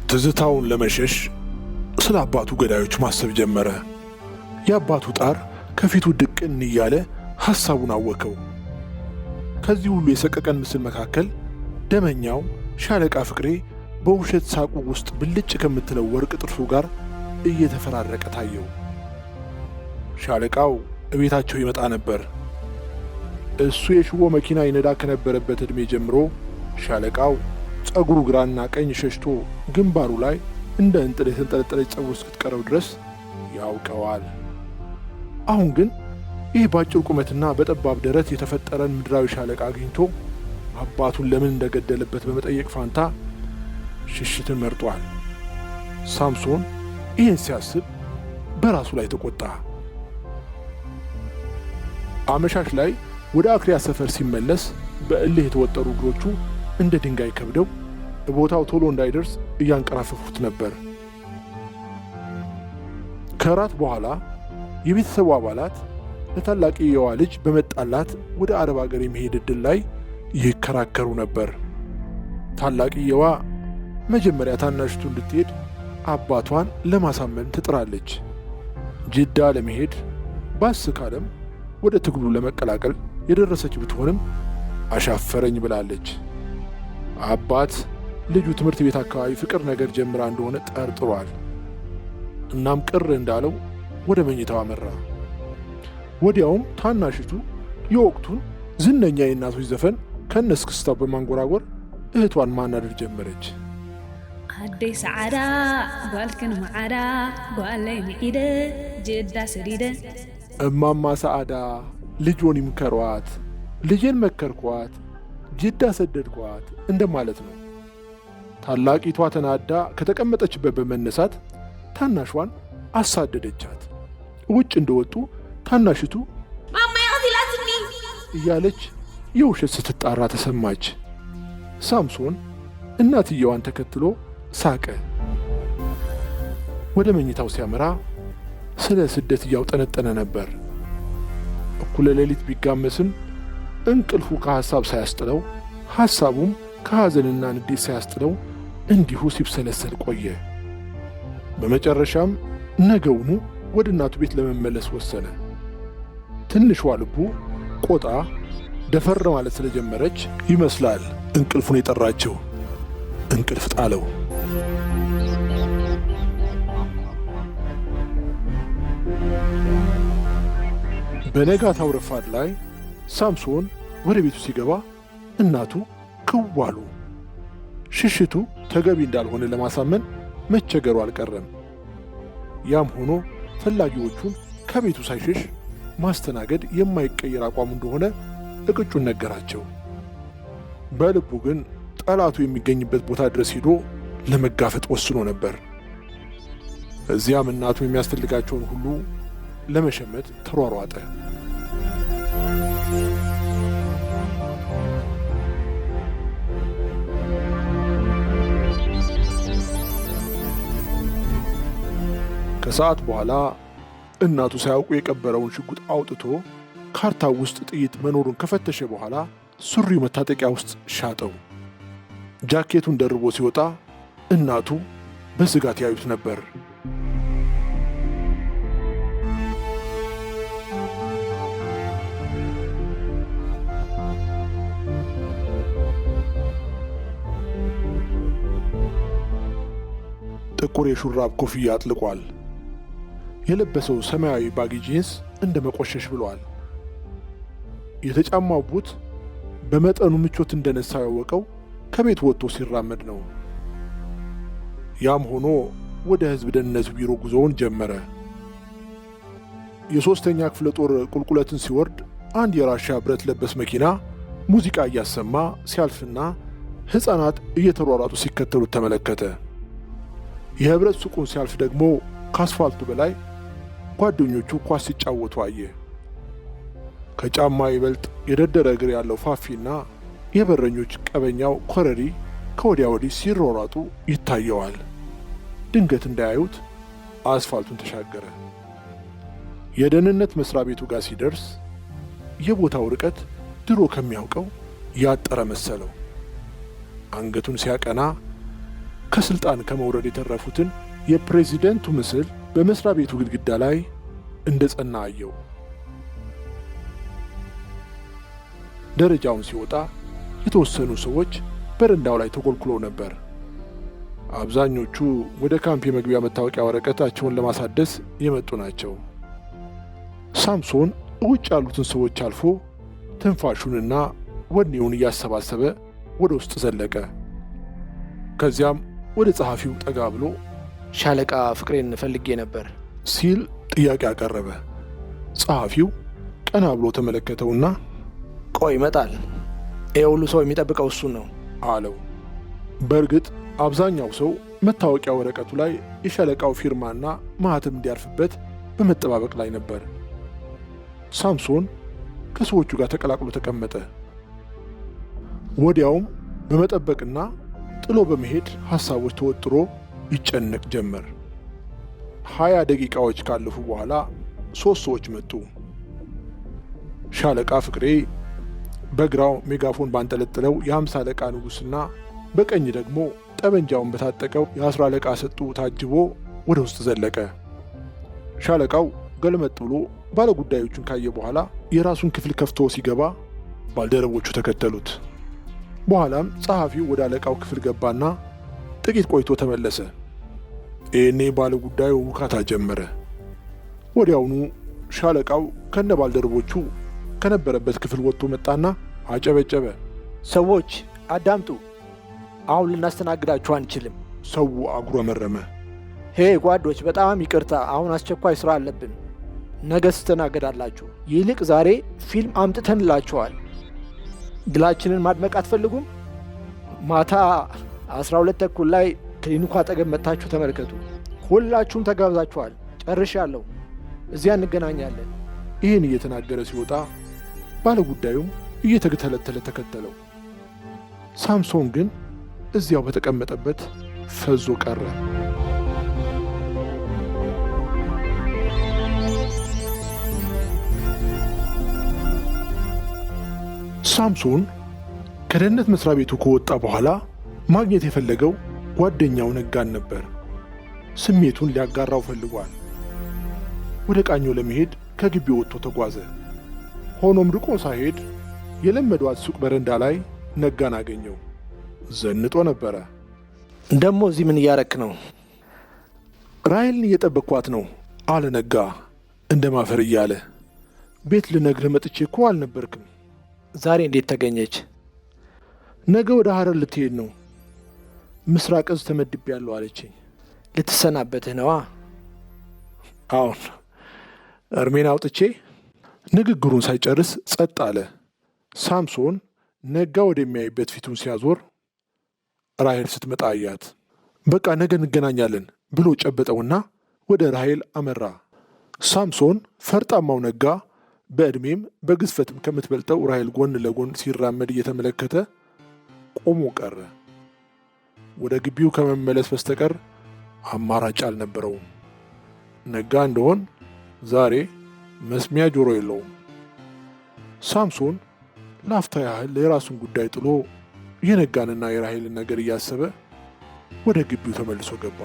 ትዝታውን ለመሸሽ ስለ አባቱ ገዳዮች ማሰብ ጀመረ። የአባቱ ጣር ከፊቱ ድቅን እያለ ሐሳቡን አወከው። ከዚህ ሁሉ የሰቀቀን ምስል መካከል ደመኛው ሻለቃ ፍቅሬ በውሸት ሳቁ ውስጥ ብልጭ ከምትለው ወርቅ ጥርሱ ጋር እየተፈራረቀ ታየው። ሻለቃው እቤታቸው ይመጣ ነበር። እሱ የሽቦ መኪና ይነዳ ከነበረበት ዕድሜ ጀምሮ ሻለቃው ጸጉሩ ግራና ቀኝ ሸሽቶ ግንባሩ ላይ እንደ እንጥል የተንጠለጠለች ጸጉር እስክትቀረው ድረስ ያውቀዋል። አሁን ግን ይህ በአጭር ቁመትና በጠባብ ደረት የተፈጠረን ምድራዊ ሻለቃ አግኝቶ አባቱን ለምን እንደገደለበት በመጠየቅ ፋንታ ሽሽትን መርጧል። ሳምሶን ይህን ሲያስብ በራሱ ላይ ተቆጣ። አመሻሽ ላይ ወደ አክሪያ ሰፈር ሲመለስ በእልህ የተወጠሩ እግሮቹ እንደ ድንጋይ ከብደው ቦታው ቶሎ እንዳይደርስ እያንቀራፈፉት ነበር። ከራት በኋላ የቤተሰቡ አባላት ለታላቅየዋ ልጅ በመጣላት ወደ አረብ አገር የመሄድ ዕድል ላይ ይከራከሩ ነበር። ታላቅየዋ መጀመሪያ ታናሽቱ እንድትሄድ አባቷን ለማሳመን ትጥራለች። ጅዳ ለመሄድ ባስ ካለም ወደ ትግሉ ለመቀላቀል የደረሰች ብትሆንም አሻፈረኝ ብላለች። አባት ልጁ ትምህርት ቤት አካባቢ ፍቅር ነገር ጀምራ እንደሆነ ጠርጥሯል። እናም ቅር እንዳለው ወደ መኝታው አመራ። ወዲያውም ታናሽቱ የወቅቱን ዝነኛ የእናቶች ዘፈን ከነስክስታው በማንጎራጎር እህቷን ማናደድ ጀመረች። አደይ ሰዓዳ ጓልክን ማዓዳ ጓለይ መዒደ ጅዳ ሰዲደ። እማማ ሰዓዳ ልጆን ይምከሯት፣ ልጄን መከርኳት፣ ጅዳ ሰደድኳት እንደማለት ነው። ታላቂቷ ተናዳ ከተቀመጠችበት በመነሳት ታናሿን አሳደደቻት። ውጭ እንደወጡ ታናሽቱ ማማ ያዚላስኒ እያለች የውሸት ስትጣራ ተሰማች። ሳምሶን እናትየዋን ተከትሎ ሳቀ። ወደ መኝታው ሲያመራ ስለ ስደት እያውጠነጠነ ነበር። እኩለ ሌሊት ቢጋመስም እንቅልፉ ከሐሳብ ሳያስጥለው፣ ሐሳቡም ከሐዘንና ንዴት ሳያስጥለው እንዲሁ ሲብሰለሰል ቆየ። በመጨረሻም ነገውኑ ወደ እናቱ ቤት ለመመለስ ወሰነ። ትንሿ ልቡ ቆጣ ደፈር ማለት ስለጀመረች ይመስላል እንቅልፉን የጠራቸው። እንቅልፍ ጣለው። በነጋታው ረፋድ ላይ ሳምሶን ወደ ቤቱ ሲገባ እናቱ ክው አሉ። ሽሽቱ ተገቢ እንዳልሆነ ለማሳመን መቸገሩ አልቀረም። ያም ሆኖ ፈላጊዎቹን ከቤቱ ሳይሸሽ ማስተናገድ የማይቀየር አቋሙ እንደሆነ እቅጩን ነገራቸው። በልቡ ግን ጠላቱ የሚገኝበት ቦታ ድረስ ሄዶ ለመጋፈጥ ወስኖ ነበር። እዚያም እናቱ የሚያስፈልጋቸውን ሁሉ ለመሸመት ተሯሯጠ። ከሰዓት በኋላ እናቱ ሳያውቁ የቀበረውን ሽጉጥ አውጥቶ ካርታው ውስጥ ጥይት መኖሩን ከፈተሸ በኋላ ሱሪው መታጠቂያ ውስጥ ሻጠው። ጃኬቱን ደርቦ ሲወጣ እናቱ በስጋት ያዩት ነበር። ጥቁር የሹራብ ኮፍያ አጥልቋል። የለበሰው ሰማያዊ ባጊ ጂንስ እንደ መቆሸሽ ብሏል። የተጫማው ቡት በመጠኑ ምቾት እንደነሳው ያወቀው ከቤት ወጥቶ ሲራመድ ነው። ያም ሆኖ ወደ ሕዝብ ደህንነት ቢሮ ጉዞውን ጀመረ። የ3ኛ ክፍለ ጦር ቁልቁለትን ሲወርድ አንድ የራሻ ብረት ለበስ መኪና ሙዚቃ እያሰማ ሲያልፍና ሕፃናት እየተሯሯጡ ሲከተሉት ተመለከተ። የህብረት ሱቁን ሲያልፍ ደግሞ ከአስፋልቱ በላይ ጓደኞቹ ኳስ ሲጫወቱ አየ። ከጫማ ይበልጥ የደደረ እግር ያለው ፋፊና የበረኞች ቀበኛው ኮረሪ ከወዲያ ወዲህ ሲሯሯጡ ይታየዋል። ድንገት እንዳያዩት አስፋልቱን ተሻገረ። የደህንነት መስሪያ ቤቱ ጋር ሲደርስ የቦታው ርቀት ድሮ ከሚያውቀው ያጠረ መሰለው። አንገቱን ሲያቀና ከስልጣን ከመውረድ የተረፉትን የፕሬዚደንቱ ምስል በመስሪያ ቤቱ ግድግዳ ላይ እንደ ጸና አየው። ደረጃውን ሲወጣ የተወሰኑ ሰዎች በረንዳው ላይ ተኮልኩለው ነበር። አብዛኞቹ ወደ ካምፕ የመግቢያ መታወቂያ ወረቀታቸውን ለማሳደስ የመጡ ናቸው። ሳምሶን ውጭ ያሉትን ሰዎች አልፎ ትንፋሹንና ወኔውን እያሰባሰበ ወደ ውስጥ ዘለቀ። ከዚያም ወደ ጸሐፊው ጠጋ ብሎ ሻለቃ ፍቅሬን ፈልጌ ነበር ሲል ጥያቄ አቀረበ። ጸሐፊው ቀና ብሎ ተመለከተውና ቆይ ይመጣል፣ ይህ ሁሉ ሰው የሚጠብቀው እሱን ነው አለው። በእርግጥ አብዛኛው ሰው መታወቂያ ወረቀቱ ላይ የሻለቃው ፊርማና ማህተም እንዲያርፍበት በመጠባበቅ ላይ ነበር። ሳምሶን ከሰዎቹ ጋር ተቀላቅሎ ተቀመጠ። ወዲያውም በመጠበቅና ጥሎ በመሄድ ሐሳቦች ተወጥሮ ይጨነቅ ጀመር። 20 ደቂቃዎች ካለፉ በኋላ 3 ሰዎች መጡ። ሻለቃ ፍቅሬ በግራው ሜጋፎን ባንጠለጠለው የ50 አለቃ ንጉሥና በቀኝ ደግሞ ጠበንጃውን በታጠቀው የ10 አለቃ ሰጡ ታጅቦ ወደ ውስጥ ዘለቀ። ሻለቃው ገልመጥ ብሎ ባለጉዳዮቹን ካየ በኋላ የራሱን ክፍል ከፍቶ ሲገባ ባልደረቦቹ ተከተሉት። በኋላም ጸሐፊው ወደ አለቃው ክፍል ገባና ጥቂት ቆይቶ ተመለሰ። ይህኔ ባለጉዳዩ ውካታ ጀመረ። ወዲያውኑ ሻለቃው ከነ ባልደረቦቹ ከነበረበት ክፍል ወጥቶ መጣና አጨበጨበ። ሰዎች አዳምጡ፣ አሁን ልናስተናግዳችሁ አንችልም። ሰው አጉረመረመ። ሄ ጓዶች፣ በጣም ይቅርታ፣ አሁን አስቸኳይ ሥራ አለብን። ነገ ትስተናገዳላችሁ። ይልቅ ዛሬ ፊልም አምጥተንላችኋል። ድላችንን ማድመቅ አትፈልጉም? ማታ 12:30 ላይ ክሊኒኩ አጠገብ መጥታችሁ ተመልከቱ። ሁላችሁም ተጋብዛችኋል። ጨርሻለሁ። እዚያ እንገናኛለን። ይህን እየተናገረ ሲወጣ ባለጉዳዩም እየተገተለተለ ተከተለው። ሳምሶን ግን እዚያው በተቀመጠበት ፈዞ ቀረ። ሳምሶን ከደህንነት መስሪያ ቤቱ ከወጣ በኋላ ማግኘት የፈለገው ጓደኛው ነጋን ነበር። ስሜቱን ሊያጋራው ፈልጓል። ወደ ቃኞ ለመሄድ ከግቢው ወጥቶ ተጓዘ። ሆኖም ርቆ ሳይሄድ የለመዷት ሱቅ በረንዳ ላይ ነጋን አገኘው። ዘንጦ ነበረ። ደሞ እዚህ ምን እያረክ ነው? ራሔልን እየጠበቅኳት ነው አለ ነጋ እንደ ማፈር እያለ። ቤት ልነግርህ መጥቼ እኮ አልነበርክም። ዛሬ እንዴት ተገኘች? ነገ ወደ ሐረር ልትሄድ ነው። ምስራቅ እዝ ተመድቤያለሁ አለችኝ። ልትሰናበትህ ነዋ? አዎን፣ እርሜን አውጥቼ። ንግግሩን ሳይጨርስ ጸጥ አለ። ሳምሶን ነጋ ወደሚያይበት ፊቱን ሲያዞር ራሔል ስትመጣ አያት። በቃ ነገ እንገናኛለን ብሎ ጨበጠውና ወደ ራሔል አመራ። ሳምሶን ፈርጣማው ነጋ በዕድሜም በግዝፈትም ከምትበልጠው ራሔል ጎን ለጎን ሲራመድ እየተመለከተ ቆሞ ቀረ። ወደ ግቢው ከመመለስ በስተቀር አማራጭ አልነበረውም። ነጋ እንደሆን ዛሬ መስሚያ ጆሮ የለውም። ሳምሶን ላፍታ ያህል የራሱን ጉዳይ ጥሎ የነጋንና የራሔልን ነገር እያሰበ ወደ ግቢው ተመልሶ ገባ።